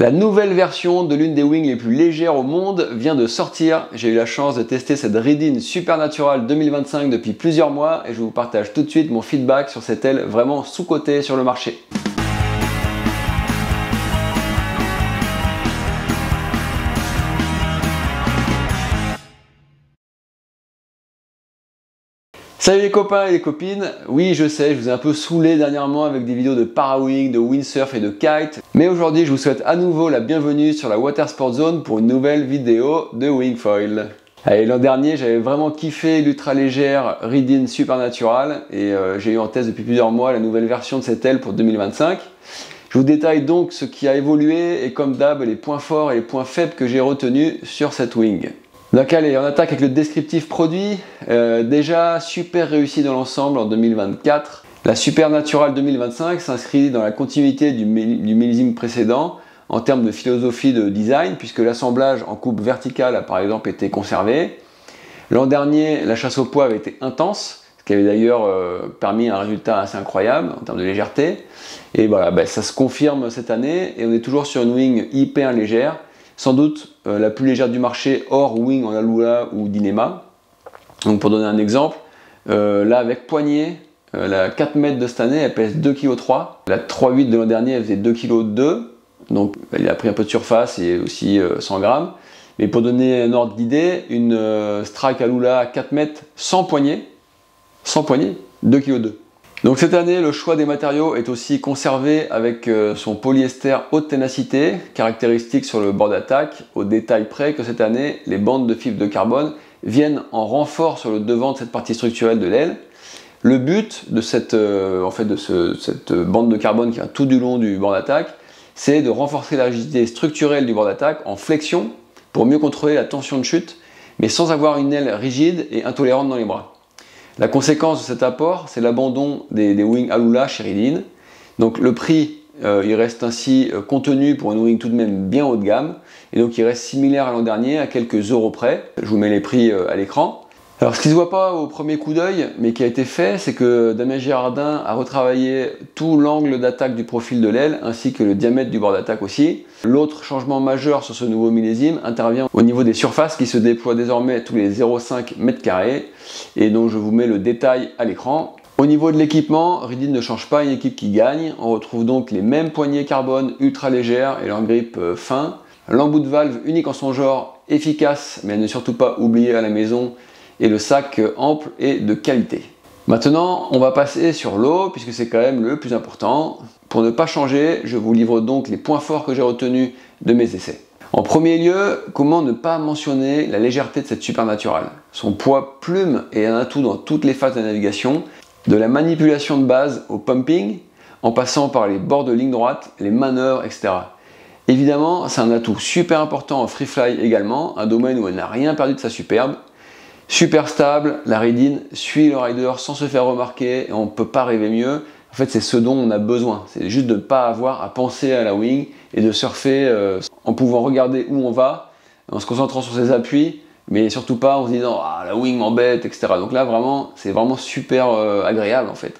La nouvelle version de l'une des wings les plus légères au monde vient de sortir. J'ai eu la chance de tester cette Reedeen Supernatural 2025 depuis plusieurs mois et je vous partage tout de suite mon feedback sur cette aile vraiment sous-cotée sur le marché. Salut les copains et les copines, oui je sais, je vous ai un peu saoulé dernièrement avec des vidéos de para-wing, de windsurf et de kite, mais aujourd'hui je vous souhaite à nouveau la bienvenue sur la Water Sport Zone pour une nouvelle vidéo de wingfoil. Allez, l'an dernier j'avais vraiment kiffé l'ultra légère Reedeen Supernatural et j'ai eu en test depuis plusieurs mois la nouvelle version de cette aile pour 2025. Je vous détaille donc ce qui a évolué et comme d'hab les points forts et les points faibles que j'ai retenus sur cette wing. Donc allez, on attaque avec le descriptif produit. Déjà super réussi dans l'ensemble en 2024. La Supernatural 2025 s'inscrit dans la continuité du millésime précédent en termes de philosophie de design, puisque l'assemblage en coupe verticale a par exemple été conservé. L'an dernier, la chasse au poids avait été intense, ce qui avait d'ailleurs permis un résultat assez incroyable en termes de légèreté. Et voilà, ça se confirme cette année et on est toujours sur une wing hyper légère. Sans doute la plus légère du marché hors wing en Alula ou Dyneema. Donc pour donner un exemple, là avec poignée, la 4 mètres de cette année elle pèse 2,3 kg. La 3,8 de l'an dernier elle faisait 2,2 kg. Donc elle a pris un peu de surface et aussi 100 grammes. Mais pour donner un ordre d'idée, une Strike Alula 4 mètres sans poignée, 2,2 kg. Donc cette année, le choix des matériaux est aussi conservé avec son polyester haute ténacité, caractéristique sur le bord d'attaque, au détail près que cette année, les bandes de fibre de carbone viennent en renfort sur le devant de cette partie structurelle de l'aile. Le but de cette bande de carbone qui va tout du long du bord d'attaque, c'est de renforcer la rigidité structurelle du bord d'attaque en flexion pour mieux contrôler la tension de chute, mais sans avoir une aile rigide et intolérante dans les bras. La conséquence de cet apport, c'est l'abandon des wings Alula chez Reedeen. Donc le prix, il reste ainsi contenu pour une wing tout de même bien haut de gamme. Et donc il reste similaire à l'an dernier, à quelques euros près. Je vous mets les prix à l'écran. Alors ce qui ne se voit pas au premier coup d'œil, mais qui a été fait, c'est que Damien Girardin a retravaillé tout l'angle d'attaque du profil de l'aile, ainsi que le diamètre du bord d'attaque aussi. L'autre changement majeur sur ce nouveau millésime intervient au niveau des surfaces qui se déploient désormais tous les 0,5 m², et donc je vous mets le détail à l'écran. Au niveau de l'équipement, Reedeen ne change pas une équipe qui gagne. On retrouve donc les mêmes poignées carbone ultra légères et leur grip fin. L'embout de valve unique en son genre, efficace, mais à ne surtout pas oublier à la maison, et le sac ample et de qualité. Maintenant, on va passer sur l'eau, puisque c'est quand même le plus important. Pour ne pas changer, je vous livre donc les points forts que j'ai retenus de mes essais. En premier lieu, comment ne pas mentionner la légèreté de cette Supernatural. Son poids plume est un atout dans toutes les phases de navigation, de la manipulation de base au pumping, en passant par les bords de ligne droite, les manœuvres, etc. Évidemment, c'est un atout super important en free fly également, un domaine où elle n'a rien perdu de sa superbe. Super stable, la Reedeen suit le rider sans se faire remarquer et on ne peut pas rêver mieux. En fait, c'est ce dont on a besoin. C'est juste de ne pas avoir à penser à la wing et de surfer en pouvant regarder où on va, en se concentrant sur ses appuis, mais surtout pas en se disant « Ah, la wing m'embête, etc. » Donc là, vraiment, c'est vraiment super agréable en fait.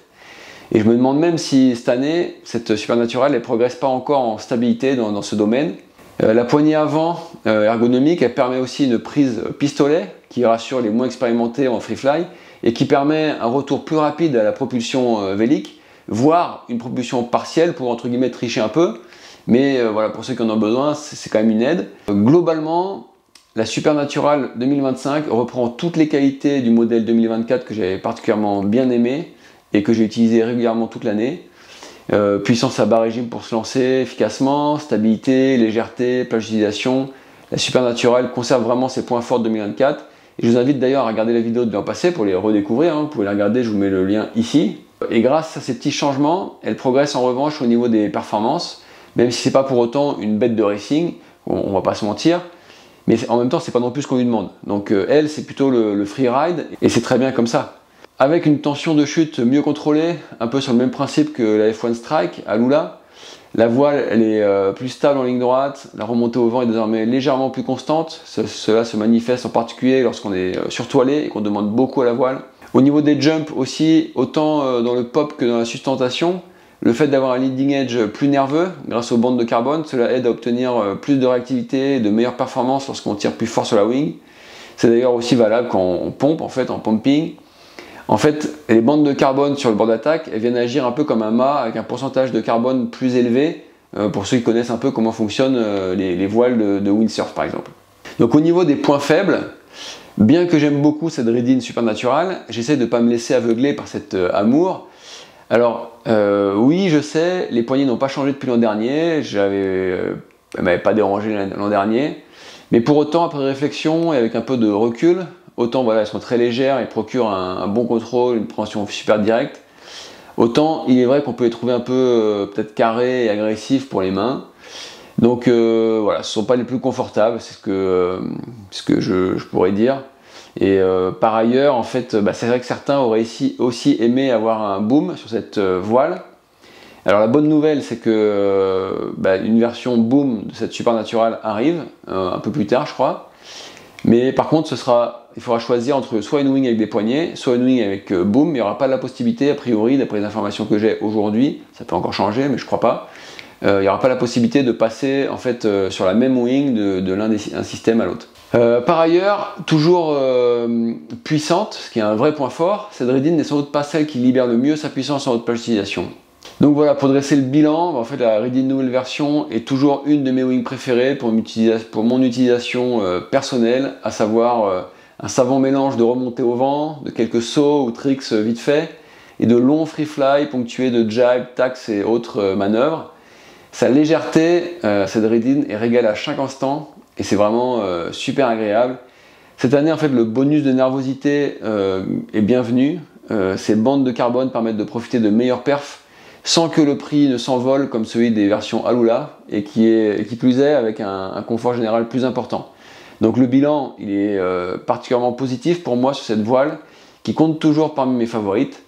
Et je me demande même si cette année, cette Supernatural, elle ne progresse pas encore en stabilité dans ce domaine. La poignée avant ergonomique, elle permet aussi une prise pistolet qui rassure les moins expérimentés en free fly et qui permet un retour plus rapide à la propulsion vélique, voire une propulsion partielle pour entre guillemets tricher un peu. Mais voilà, pour ceux qui en ont besoin, c'est quand même une aide. Globalement, la Supernatural 2025 reprend toutes les qualités du modèle 2024 que j'avais particulièrement bien aimé et que j'ai utilisé régulièrement toute l'année. Puissance à bas régime pour se lancer efficacement, stabilité, légèreté, plage d'utilisation. La Supernatural conserve vraiment ses points forts de 2024. Et je vous invite d'ailleurs à regarder la vidéo de l'an passé pour les redécouvrir. Vous pouvez les regarder, je vous mets le lien ici. Et grâce à ces petits changements, elle progresse en revanche au niveau des performances, même si c'est pas pour autant une bête de racing, on va pas se mentir. Mais en même temps, c'est pas non plus ce qu'on lui demande. Donc elle, c'est plutôt le freeride, et c'est très bien comme ça. Avec une tension de chute mieux contrôlée, un peu sur le même principe que la F1 Strike à Alula, la voile elle est plus stable en ligne droite, la remontée au vent est désormais légèrement plus constante. Cela se manifeste en particulier lorsqu'on est surtoilé et qu'on demande beaucoup à la voile. Au niveau des jumps aussi, autant dans le pop que dans la sustentation, Le fait d'avoir un leading edge plus nerveux grâce aux bandes de carbone, cela aide à obtenir plus de réactivité et de meilleures performances lorsqu'on tire plus fort sur la wing. C'est d'ailleurs aussi valable quand on pompe, en fait, en pumping. En fait, les bandes de carbone sur le bord d'attaque, elles viennent agir un peu comme un mât avec un pourcentage de carbone plus élevé, pour ceux qui connaissent un peu comment fonctionnent les voiles de windsurf par exemple. Donc au niveau des points faibles, bien que j'aime beaucoup cette Reedine Supernatural, j'essaie de ne pas me laisser aveugler par cet amour. Alors oui, je sais, les poignées n'ont pas changé depuis l'an dernier, elles ne m'avaient pas dérangé l'an dernier, mais pour autant, après réflexion et avec un peu de recul, autant voilà, elles sont très légères et procurent un bon contrôle, une préhension super directe, autant il est vrai qu'on peut les trouver un peu peut-être carrés et agressifs pour les mains. Donc voilà, ce ne sont pas les plus confortables, c'est ce que je pourrais dire. Et par ailleurs, en fait, c'est vrai que certains auraient aussi aimé avoir un boom sur cette voile. Alors la bonne nouvelle, c'est que une version boom de cette Supernatural arrive un peu plus tard, je crois. Mais par contre, il faudra choisir entre soit une wing avec des poignées, soit une wing avec boom. Il n'y aura pas la possibilité, a priori, d'après les informations que j'ai aujourd'hui, ça peut encore changer, mais je crois pas. Il n'y aura pas la possibilité de passer en fait sur la même wing de un système à l'autre. Par ailleurs, toujours puissante, ce qui est un vrai point fort, cette Reedine n'est sans doute pas celle qui libère le mieux sa puissance en haute plage d'utilisation. Donc voilà, pour dresser le bilan, en fait la Reedine nouvelle version est toujours une de mes wings préférées pour mon utilisation personnelle, à savoir un savant mélange de remontée au vent, de quelques sauts ou tricks vite faits, et de longs free fly ponctués de jibe, tax et autres manœuvres. Sa légèreté, cette Reedine, est régalée à chaque instant et c'est vraiment super agréable. Cette année, en fait, le bonus de nervosité est bienvenu. Ces bandes de carbone permettent de profiter de meilleurs perfs sans que le prix ne s'envole comme celui des versions Alula et qui plus est avec un confort général plus important. Donc le bilan, il est particulièrement positif pour moi sur cette voile qui compte toujours parmi mes favorites.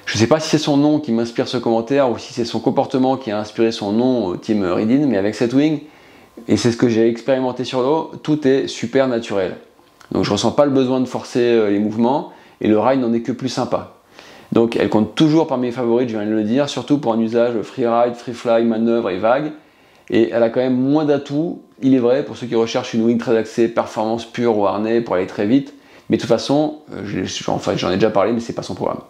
Je ne sais pas si c'est son nom qui m'inspire ce commentaire ou si c'est son comportement qui a inspiré son nom au team Reedine, mais avec cette wing, et c'est ce que j'ai expérimenté sur l'eau, tout est super naturel. Donc je ne ressens pas le besoin de forcer les mouvements et le ride n'en est que plus sympa. Donc elle compte toujours parmi mes favorites, je viens de le dire, surtout pour un usage freeride, free fly, manœuvre et vague. Et elle a quand même moins d'atouts, il est vrai, pour ceux qui recherchent une wing très axée performance pure ou harnais pour aller très vite. Mais de toute façon, j'en ai déjà parlé, mais c'est pas son programme.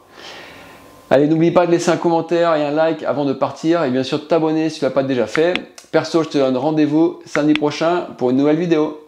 Allez, n'oublie pas de laisser un commentaire et un like avant de partir et bien sûr de t'abonner si tu ne l'as pas déjà fait. Perso, je te donne rendez-vous samedi prochain pour une nouvelle vidéo.